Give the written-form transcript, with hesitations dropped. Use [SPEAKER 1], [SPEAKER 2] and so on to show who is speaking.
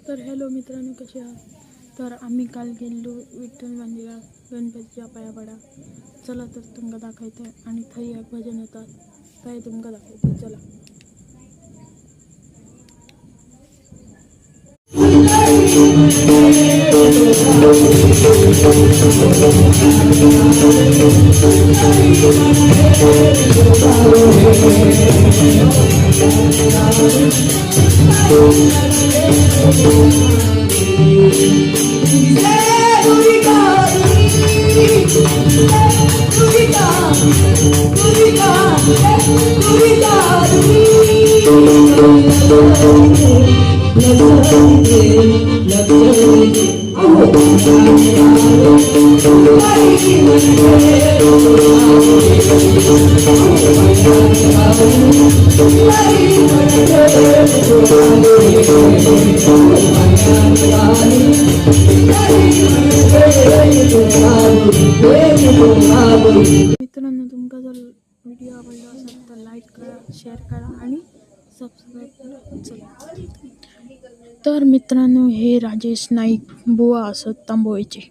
[SPEAKER 1] तर हॅलो मित्रांनो, कसे आहात? तर आम्ही काल गेलो विठ्ठल मंदिरात गणपतीच्या पाया पडा. चला तर तुमका दाखवते आणि थंय एक भजन येतात काय तुमका दाखवते. चला. मित्रांनो, तुमका जर व्हिडिओ आवडला असेल तर लाईक करा, शेअर करा आणि सबस्क्राईब करा. चला. तर मित्रांनो, हे राजेश नाईक बुवा असत तांबोळीचे.